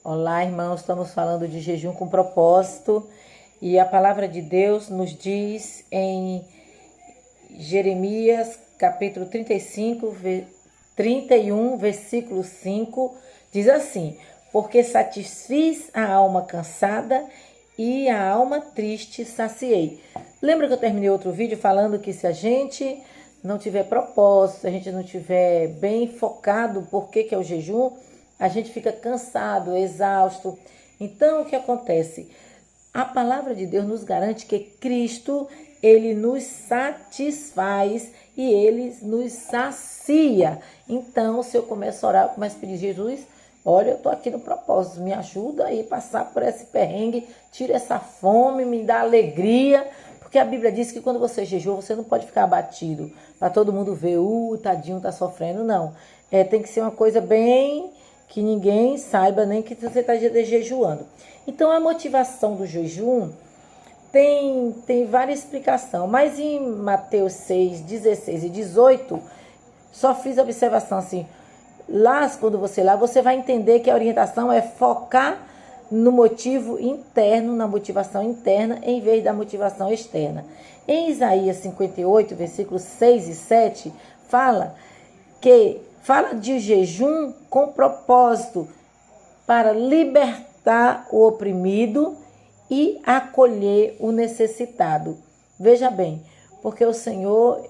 Olá, irmãos, estamos falando de jejum com propósito e a palavra de Deus nos diz em Jeremias, capítulo 31, versículo 5, diz assim: porque satisfiz a alma cansada e a alma triste saciei. Lembra que eu terminei outro vídeo falando que se a gente não tiver propósito, se a gente não tiver bem focado por que é o jejum, a gente fica cansado, exausto. Então, o que acontece? A palavra de Deus nos garante que Cristo, ele nos satisfaz e ele nos sacia. Então, se eu começo a orar, eu começo a pedir: Jesus, olha, eu estou aqui no propósito, me ajuda aí a passar por esse perrengue, tira essa fome, me dá alegria. Porque a Bíblia diz que quando você jejua, você não pode ficar abatido, para todo mundo ver, tadinho, tá sofrendo, não. Tem que ser uma coisa bem que ninguém saiba, nem que você está jejuando. Então, a motivação do jejum tem várias explicações, mas em Mateus 6, 16 e 18, só fiz a observação assim, quando você vai entender que a orientação é focar no motivo interno, na motivação interna, em vez da motivação externa. Em Isaías 58, versículos 6 e 7, fala de jejum com propósito para libertar o oprimido e acolher o necessitado. Veja bem, porque o Senhor,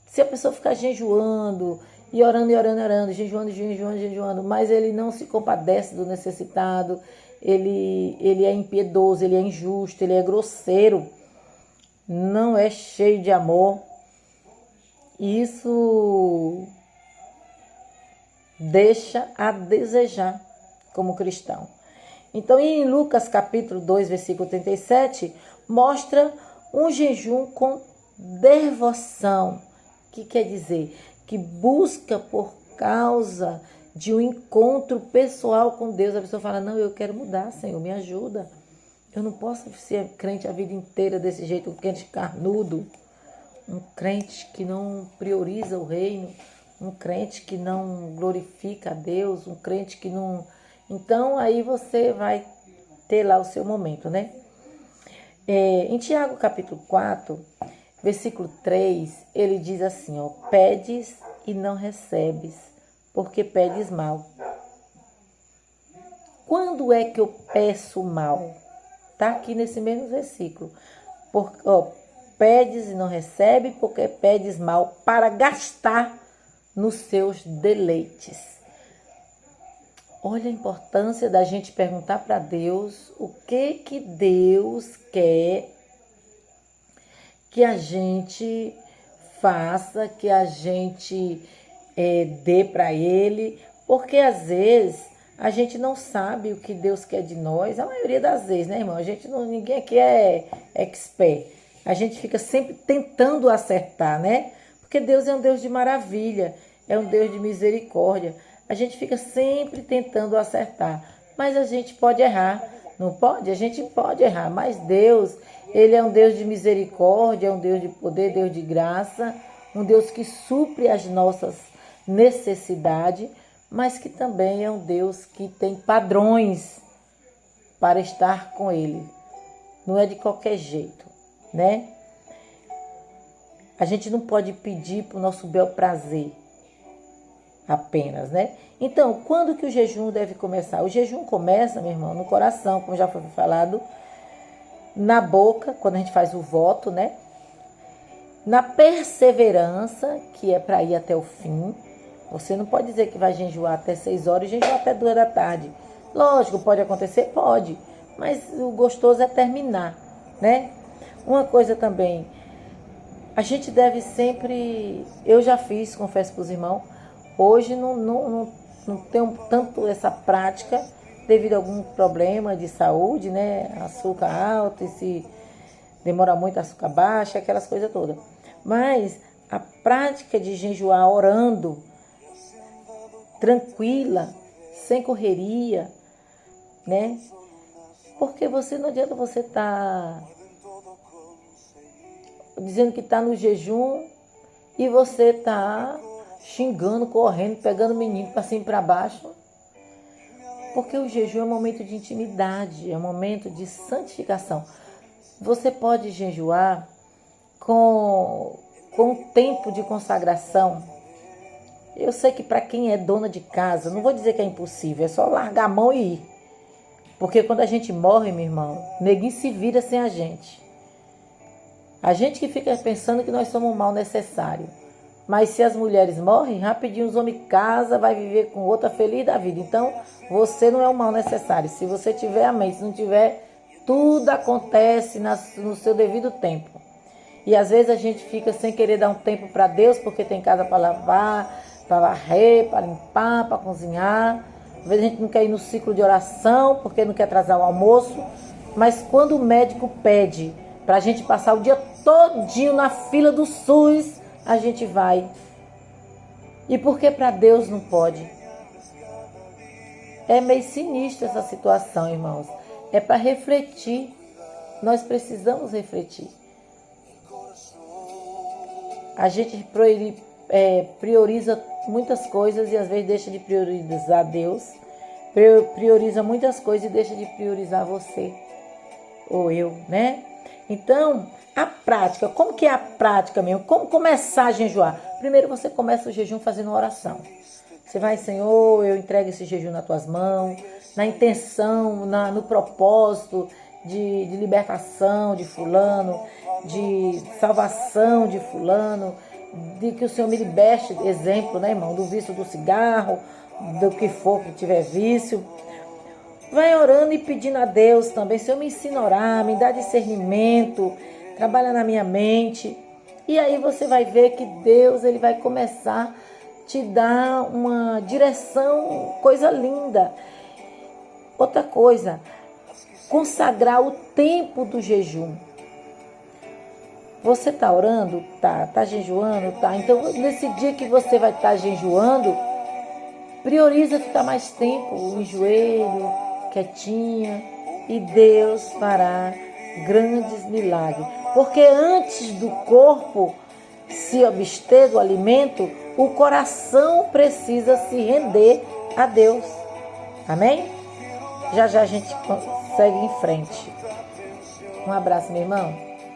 se a pessoa ficar jejuando e orando, jejuando, mas ele não se compadece do necessitado, ele é impiedoso, ele é injusto, ele é grosseiro, não é cheio de amor, isso deixa a desejar como cristão. Então, em Lucas capítulo 2, versículo 37, mostra um jejum com devoção, que quer dizer que busca por causa de um encontro pessoal com Deus. A pessoa fala: não, eu quero mudar, Senhor, me ajuda. Eu não posso ser crente a vida inteira desse jeito, um crente carnudo, um crente que não prioriza o reino, um crente que não glorifica a Deus, um crente que não... Então, aí você vai ter lá o seu momento, né? Em Tiago, capítulo 4, versículo 3, ele diz assim, ó: pedes e não recebes, porque pedes mal. Quando é que eu peço mal? Está aqui nesse mesmo versículo. Pedes e não recebes, porque pedes mal para gastar nos seus deleites. Olha a importância da gente perguntar para Deus o que Deus quer que a gente faça, que a gente dê para Ele, porque às vezes a gente não sabe o que Deus quer de nós, a maioria das vezes, né, irmão? Ninguém aqui é expert, a gente fica sempre tentando acertar, né? Porque Deus é um Deus de maravilha, é um Deus de misericórdia. A gente fica sempre tentando acertar, mas a gente pode errar, não pode? A gente pode errar, mas Deus, Ele é um Deus de misericórdia, é um Deus de poder, Deus de graça, um Deus que supre as nossas necessidades, mas que também é um Deus que tem padrões para estar com Ele. Não é de qualquer jeito, né? A gente não pode pedir para o nosso bel prazer apenas, né? Então, quando que o jejum deve começar? O jejum começa, meu irmão, no coração, como já foi falado, na boca, quando a gente faz o voto, né? Na perseverança, que é para ir até o fim. Você não pode dizer que vai jejuar até 6 horas e jejuar até 2 da tarde. Lógico, pode acontecer? Pode, mas o gostoso é terminar, né? Uma coisa também, a gente deve sempre... Eu já fiz, confesso para os irmãos, hoje não tenho tanto essa prática devido a algum problema de saúde, né? Açúcar alto, e se demora muito, açúcar baixo, aquelas coisas todas. Mas a prática de jejuar orando, tranquila, sem correria, né? Porque não adianta você estar dizendo que está no jejum e você está xingando, correndo, pegando o menino para cima e para baixo. Porque o jejum é um momento de intimidade, é um momento de santificação. Você pode jejuar com tempo de consagração. Eu sei que para quem é dona de casa, não vou dizer que é impossível, é só largar a mão e ir. Porque quando a gente morre, meu irmão, ninguém se vira sem a gente. A gente que fica pensando que nós somos um mal necessário. Mas se as mulheres morrem, rapidinho os homens casam, vai viver com outra feliz da vida. Então, você não é um mal necessário. Se você tiver, amém. Se não tiver, tudo acontece no seu devido tempo. E às vezes a gente fica sem querer dar um tempo para Deus, porque tem casa para lavar, para varrer, para limpar, para cozinhar. Às vezes a gente não quer ir no ciclo de oração, porque não quer atrasar o almoço. Mas quando o médico pede para a gente passar o dia todinho na fila do SUS, a gente vai. E por que para Deus não pode? É meio sinistra essa situação, irmãos. É para refletir. Nós precisamos refletir. A gente prioriza muitas coisas e às vezes deixa de priorizar Deus. Prioriza muitas coisas e deixa de priorizar você. Ou eu, né? Então, a prática, como que é a prática mesmo? Como começar a jejuar? Primeiro você começa o jejum fazendo uma oração. Você vai, Senhor, eu entrego esse jejum nas tuas mãos, na intenção, no propósito de libertação de fulano, de salvação de fulano, de que o Senhor me liberte, exemplo, né, irmão, do vício do cigarro, do que for que tiver vício. Vai orando e pedindo a Deus também, Senhor, me ensina a orar, me dá discernimento, trabalha na minha mente. E aí você vai ver que Deus, ele vai começar a te dar uma direção, coisa linda. Outra coisa, consagrar o tempo do jejum. Você está orando? Tá jejuando? Tá. Então, nesse dia que você vai estar jejuando, prioriza ficar mais tempo em joelho, quietinha, e Deus fará grandes milagres. Porque antes do corpo se abster do alimento, o coração precisa se render a Deus. Amém? Já já a gente segue em frente. Um abraço, meu irmão.